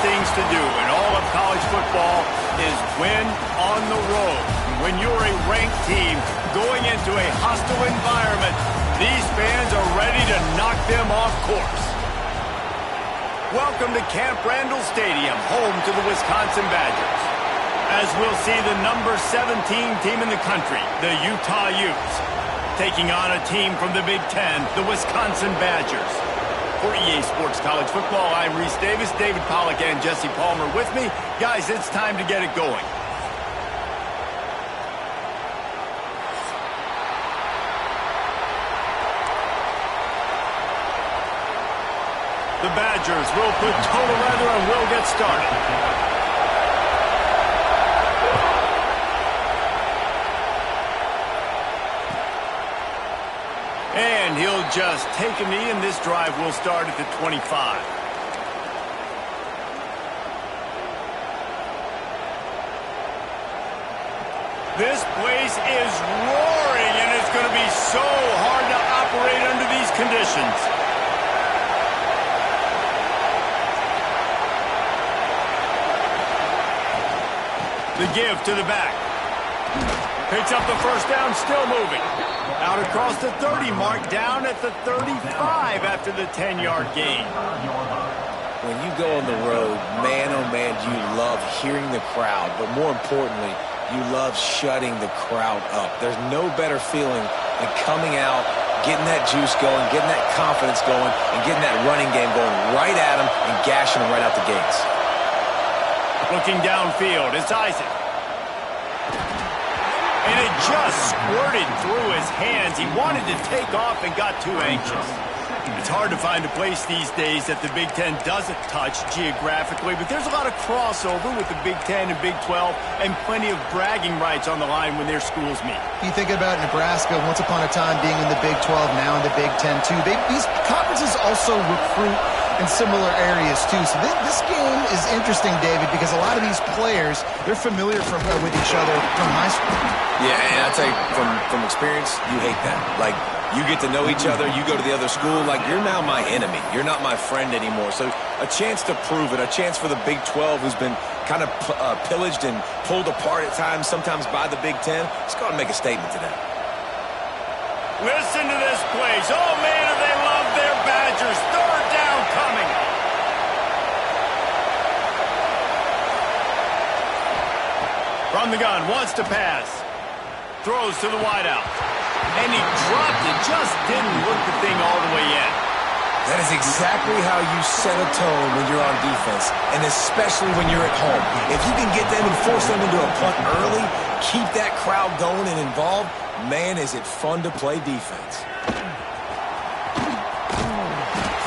things to do in all of college football is win on the road. When you're a ranked team going into a hostile environment, these fans are ready to knock them off course. Welcome to Camp Randall Stadium, home to the Wisconsin Badgers. As we'll see the number 17 team in the country, the Utah Utes, taking on a team from the Big Ten, the Wisconsin Badgers. For EA Sports College Football, I'm Reese Davis, David Pollack, and Jesse Palmer with me. Guys, it's time to get it going. The Badgers will put total leather and will get started. And he'll just take a knee, and this drive will start at the 25. This place is roaring, and it's going to be so hard to operate under these conditions. The give to the back. Picks up the first down, still moving. Out across the 30 mark, down at the 35 after the 10-yard gain. When you go on the road, man, oh man, you love hearing the crowd. But more importantly, you love shutting the crowd up. There's no better feeling than coming out, getting that juice going, getting that confidence going, and getting that running game going right at them and gashing them right out the gates. Looking downfield, it's Isaac. And it just squirted through his hands. He wanted to take off and got too anxious. It's hard to find a place these days that the Big Ten doesn't touch geographically, but there's a lot of crossover with the Big Ten and Big 12 and plenty of bragging rights on the line when their schools meet. You think about Nebraska, once upon a time being in the Big 12, now in the Big 10 too. These conferences also recruit in similar areas too. So this game is interesting, David, because a lot of these players, they're familiar with each other from high school. Yeah, and I tell you, from experience, you hate that. Like, you get to know each other, you go to the other school, like, you're now my enemy. You're not my friend anymore. So a chance to prove it, a chance for the Big 12, who's been kind of pillaged and pulled apart at times, sometimes by the Big 10. Let's go out and make a statement today. Listen to this place. Oh, man, do they love their Badgers. Third down coming. From the gun, wants to pass. Throws to the wideout. And he dropped it. Just didn't look the thing all the way in. That is exactly how you set a tone when you're on defense, and especially when you're at home. If you can get them and force them into a punt early, keep that crowd going and involved, man, is it fun to play defense.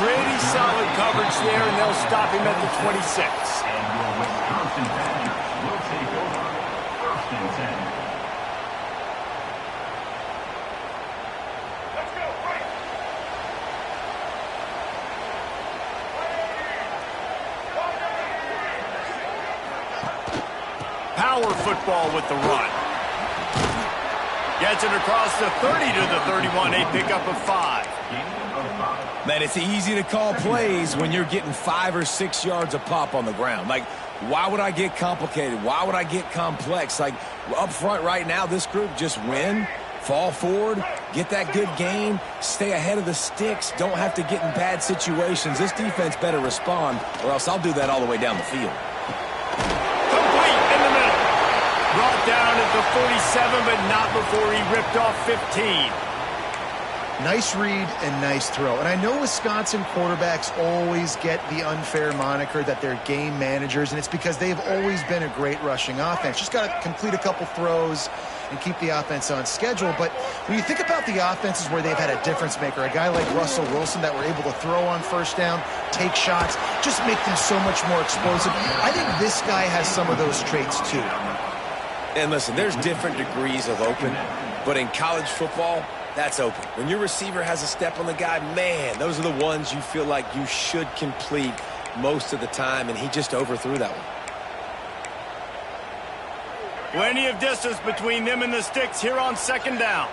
Pretty solid coverage there, and they'll stop him at the 26. And your Wisconsin Badgers will take over 1st and 10. Power football with the run. Gets it across the 30 to the 31, a pickup of 5. Man, it's easy to call plays when you're getting 5 or 6 yards a pop on the ground. Like, why would I get complicated? Why would I get complex? Like, up front right now, this group just win, fall forward, get that good gain, stay ahead of the sticks, don't have to get in bad situations. This defense better respond, or else I'll do that all the way down the field. Brought down at the 47, but not before he ripped off 15. Nice read and nice throw. And I know Wisconsin quarterbacks always get the unfair moniker that they're game managers, and it's because they've always been a great rushing offense. Just got to complete a couple throws and keep the offense on schedule. But when you think about the offenses where they've had a difference maker, a guy like Russell Wilson that were able to throw on first down, take shots, just make them so much more explosive. I think this guy has some of those traits too. And listen, there's different degrees of open, but in college football, that's open. When your receiver has a step on the guy, man, those are the ones you feel like you should complete most of the time, and he just overthrew that one. Plenty of distance between them and the sticks here on 2nd down.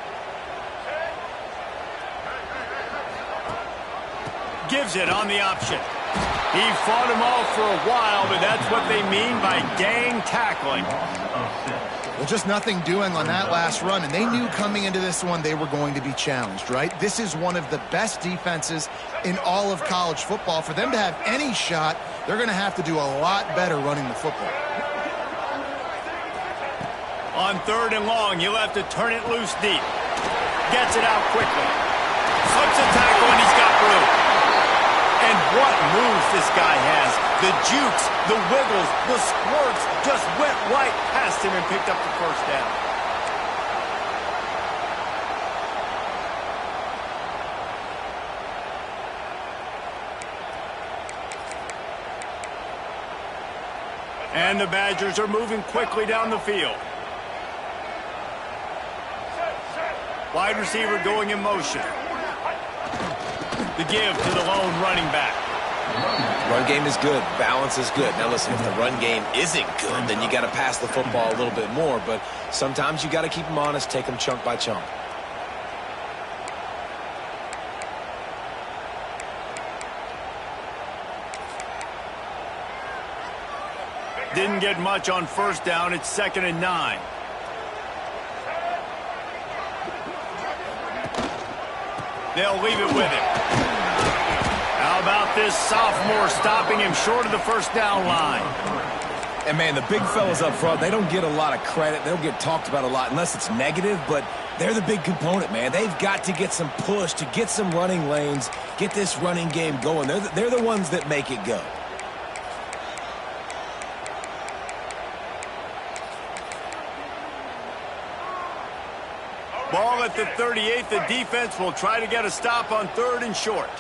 Gives it on the option. He fought him off for a while, but that's what they mean by gang tackling. Well, just nothing doing on that last run, and they knew coming into this one they were going to be challenged, right? This is one of the best defenses in all of college football. For them to have any shot, they're going to have to do a lot better running the football. On 3rd and long, he'll have to turn it loose deep. Gets it out quickly. Slips a tackle, and he's got room. And what moves this guy has. The jukes, the wiggles, the squirts just went right past him and picked up the first down. And the Badgers are moving quickly down the field. Wide receiver going in motion. The give to the lone running back. Run game is good. Balance is good. Now, listen, if the run game isn't good, then you got to pass the football a little bit more. But sometimes you got to keep them honest, take them chunk by chunk. Didn't get much on 1st down. It's 2nd and 9. They'll leave it with him. How about this sophomore stopping him short of the 1st down line? And, man, the big fellas up front, they don't get a lot of credit. They don't get talked about a lot unless it's negative, but they're the big component, man. They've got to get some push, to get some running lanes, get this running game going. They're the ones that make it go. Ball at the 38. The defense will try to get a stop on 3rd and short.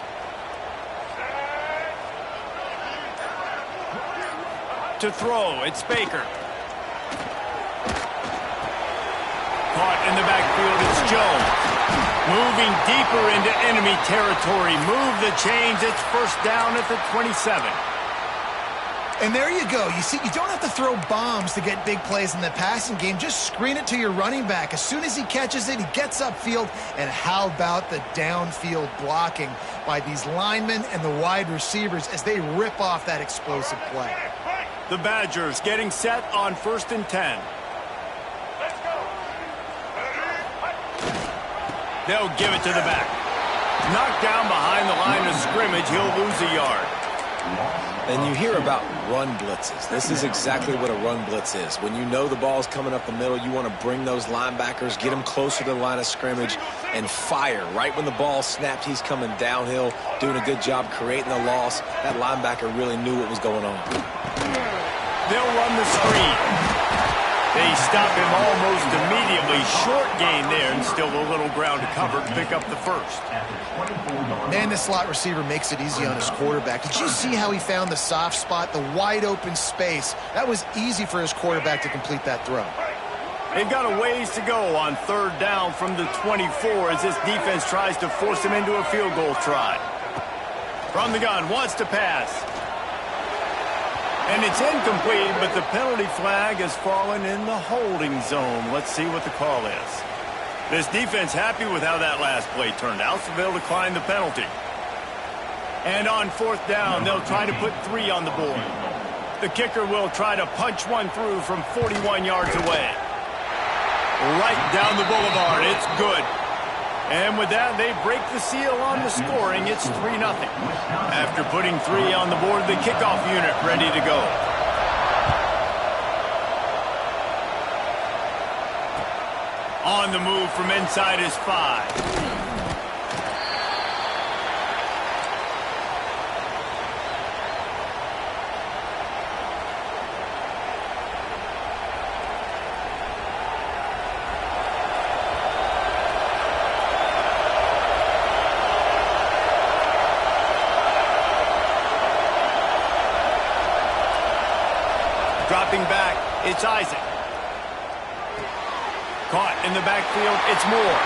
To throw, it's Baker. Caught in the backfield, it's Jones. Moving deeper into enemy territory. Move the chains, it's 1st down at the 27. And there you go. You see, you don't have to throw bombs to get big plays in the passing game. Just screen it to your running back. As soon as he catches it, he gets upfield. And how about the downfield blocking by these linemen and the wide receivers as they rip off that explosive play? The Badgers getting set on 1st and 10. They'll give it to the back. Knocked down behind the line of scrimmage. He'll lose a yard. And you hear about run blitzes. This is exactly what a run blitz is. When you know the ball's coming up the middle, you want to bring those linebackers, get them closer to the line of scrimmage, and fire. Right when the ball snapped, he's coming downhill, doing a good job creating the loss. That linebacker really knew what was going on. They'll run the screen. They stop him almost immediately. Short gain there, and still a little ground to cover to pick up the 1st. Man, this slot receiver makes it easy on his quarterback. Did you see how he found the soft spot, the wide open space? That was easy for his quarterback to complete that throw. They've got a ways to go on 3rd down from the 24 as this defense tries to force him into a field goal try. From the gun, wants to pass. And it's incomplete, but the penalty flag has fallen in the holding zone. Let's see what the call is. This defense happy with how that last play turned out, so they'll decline the penalty. And on 4th down, they'll try to put 3 on the board. The kicker will try to punch one through from 41 yards away. Right down the boulevard, it's good. And with that, they break the seal on the scoring. It's 3-0. After putting 3 on the board, the kickoff unit ready to go. On the move from inside his 5. Dropping back, it's Isaac. Caught in the backfield, it's Moore.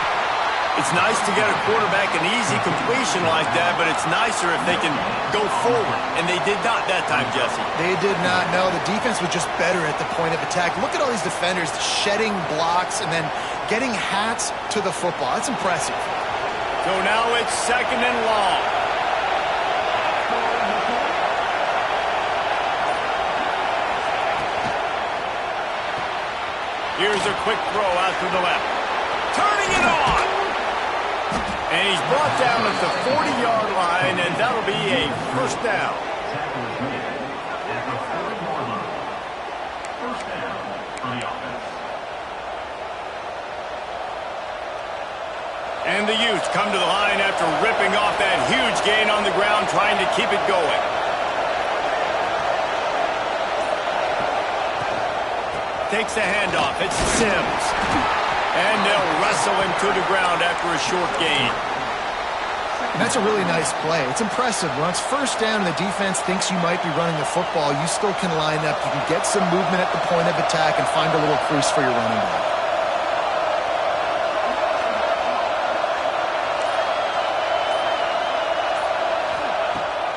It's nice to get a quarterback an easy completion like that, but it's nicer if they can go forward. And they did not that time, Jesse. They did not. No, the defense was just better at the point of attack. Look at all these defenders shedding blocks and then getting hats to the football. That's impressive. So now it's 2nd and long. Here's a quick throw out to the left. Turning it on! And he's brought down at the 40-yard line, and that'll be a first down. Tackle is made at the 44 line. First down for the offense. And the Utes come to the line after ripping off that huge gain on the ground, trying to keep it going. Takes the handoff. It's Sims. And they'll wrestle him to the ground after a short gain. And that's a really nice play. It's impressive. When it's first down and the defense thinks you might be running the football, you still can line up. You can get some movement at the point of attack and find a little crease for your running back.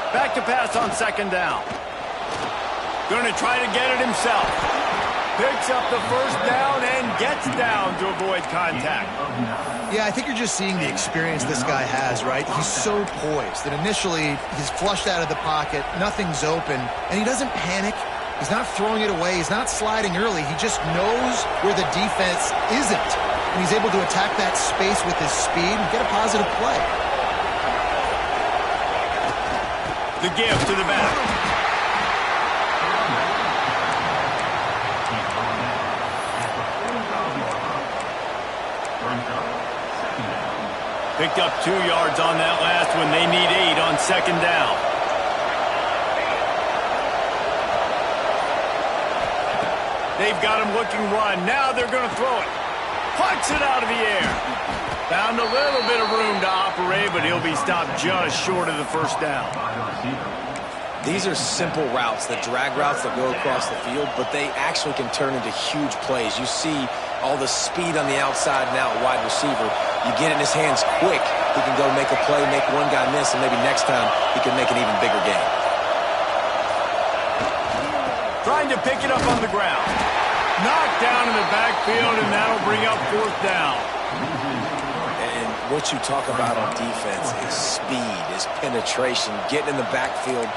Back to pass on second down. Going to try to get it himself. Picks up the first down and gets down to avoid contact. Yeah, I think you're just seeing the experience this guy has, right? He's so poised that initially he's flushed out of the pocket, nothing's open, and he doesn't panic. He's not throwing it away. He's not sliding early. He just knows where the defense isn't, and he's able to attack that space with his speed and get a positive play. The give to the back. Picked up 2 yards on that last one. They need 8 on second down. They've got him looking run. Now they're going to throw it. Punts it out of the air. Found a little bit of room to operate, but he'll be stopped just short of the first down. These are simple routes, the drag routes that go across the field, but they actually can turn into huge plays. You see all the speed on the outside now at wide receiver. You get it in his hands quick, he can go make a play, make one guy miss, and maybe next time he can make an even bigger gain. Trying to pick it up on the ground. Knocked down in the backfield, and that'll bring up fourth down. And what you talk about on defense is speed, is penetration, getting in the backfield,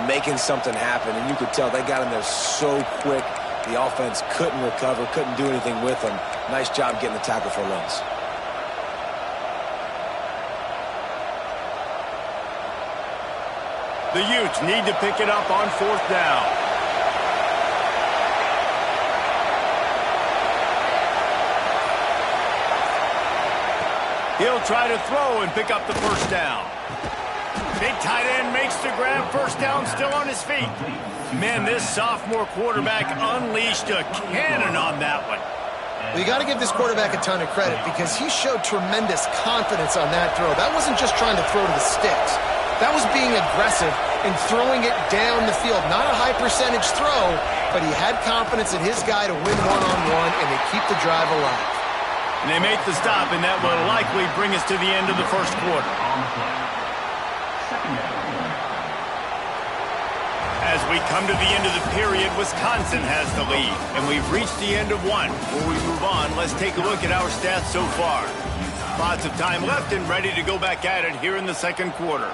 making something happen. And you could tell they got in there so quick, the offense couldn't recover, couldn't do anything with them. Nice job getting the tackle for a loss. The Utes need to pick it up on fourth down. He'll try to throw and pick up the first down. Big tight end makes the grab. First down, still on his feet. Man, this sophomore quarterback unleashed a cannon on that one. Well, you got to give this quarterback a ton of credit because he showed tremendous confidence on that throw. That wasn't just trying to throw to the sticks. That was being aggressive and throwing it down the field. Not a high percentage throw, but he had confidence in his guy to win one-on-one, and they keep the drive alive. And they make the stop, and that will likely bring us to the end of the first quarter. As we come to the end of the period, Wisconsin has the lead, and we've reached the end of one. Before we move on, let's take a look at our stats so far. Lots of time left and ready to go back at it here in the second quarter.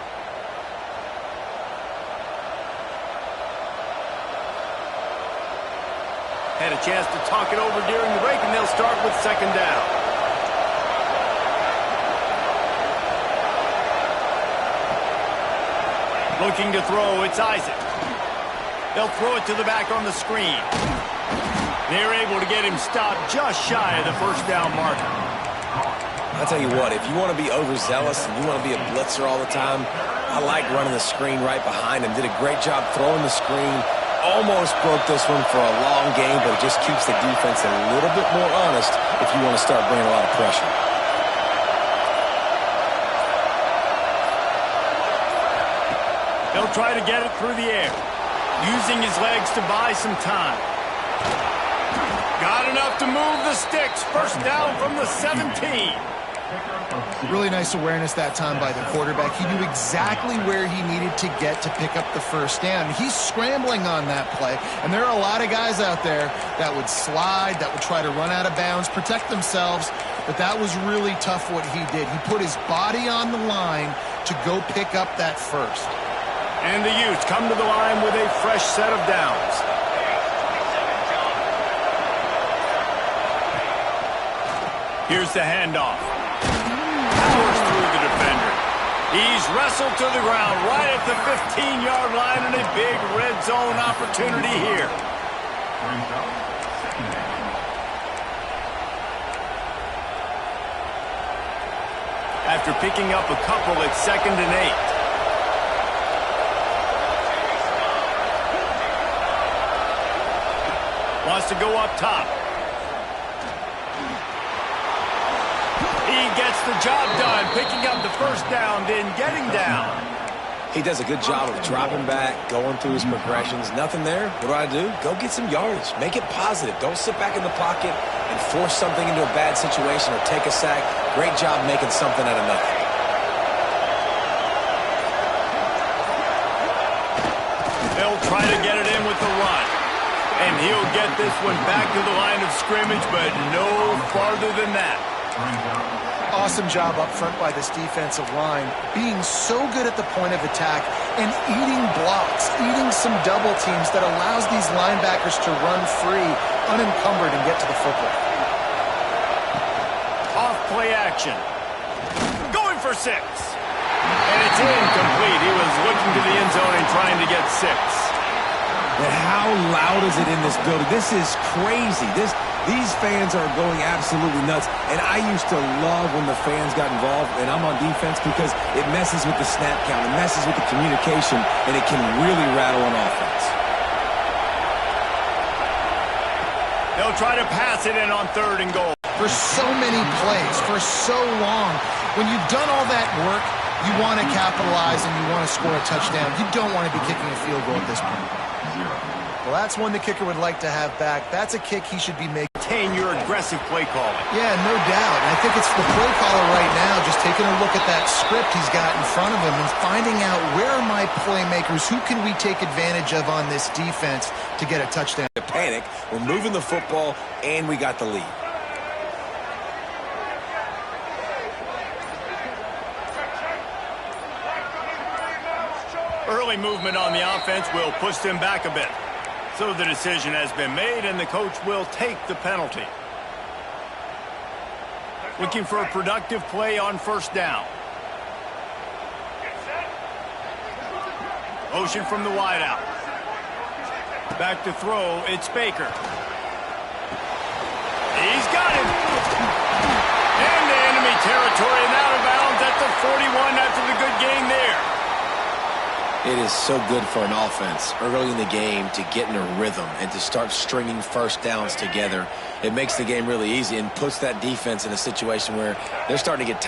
Had a chance to talk it over during the break, and they'll start with second down. Looking to throw, it's Isaac. They'll throw it to the back on the screen. They're able to get him stopped just shy of the first down marker. I'll tell you what, if you want to be overzealous and you want to be a blitzer all the time, I like running the screen right behind him. Did a great job throwing the screen. Almost broke this one for a long game, but it just keeps the defense a little bit more honest if you want to start bringing a lot of pressure. They'll try to get it through the air, using his legs to buy some time. Got enough to move the sticks. First down from the 17. Really nice awareness that time by the quarterback. He knew exactly where he needed to get to pick up the first down. He's scrambling on that play, and there are a lot of guys out there that would slide, that would try to run out of bounds, protect themselves, but that was really tough what he did. He put his body on the line to go pick up that first. And the Utes come to the line with a fresh set of downs. Here's the handoff. Powers through the defender. He's wrestled to the ground right at the 15-yard line, and a big red zone opportunity here. Brings up second down. After picking up a couple, it's 2nd and 8. Wants to go up top. He gets the job done, picking up the first down, then getting down. He does a good job of dropping back, going through his progressions. Nothing there. What do? Go get some yardage. Make it positive. Don't sit back in the pocket and force something into a bad situation or take a sack. Great job making something out of nothing. They'll try to get it in with the run. And he'll get this one back to the line of scrimmage, but no farther than that. Awesome job up front by this defensive line, being so good at the point of attack and eating blocks, eating some double teams that allows these linebackers to run free, unencumbered, and get to the football. Off play action. Going for 6. And it's incomplete. He was looking to the end zone and trying to get 6. But how loud is it in this building? This is crazy. These fans are going absolutely nuts. And I used to love when the fans got involved, and I'm on defense, because it messes with the snap count, it messes with the communication, and it can really rattle an offense. They'll try to pass it in on 3rd and goal. For so many plays, for so long, when you've done all that work, you want to capitalize and you want to score a touchdown. You don't want to be kicking a field goal at this point. Well, that's one the kicker would like to have back. That's a kick he should be making. Maintain your aggressive play calling. Yeah, no doubt. And I think it's the play caller right now just taking a look at that script he's got in front of him and finding out, where are my playmakers? Who can we take advantage of on this defense to get a touchdown? Panic. We're moving the football, and we got the lead. Early movement on the offense will push them back a bit. So the decision has been made, and the coach will take the penalty. Looking for a productive play on 1st down. Motion from the wideout. Back to throw, it's Baker. He's got him. Into enemy territory and out of bounds at the 41 after the good gain there. It is so good for an offense early in the game to get in a rhythm and to start stringing first downs together. It makes the game really easy and puts that defense in a situation where they're starting to get tired.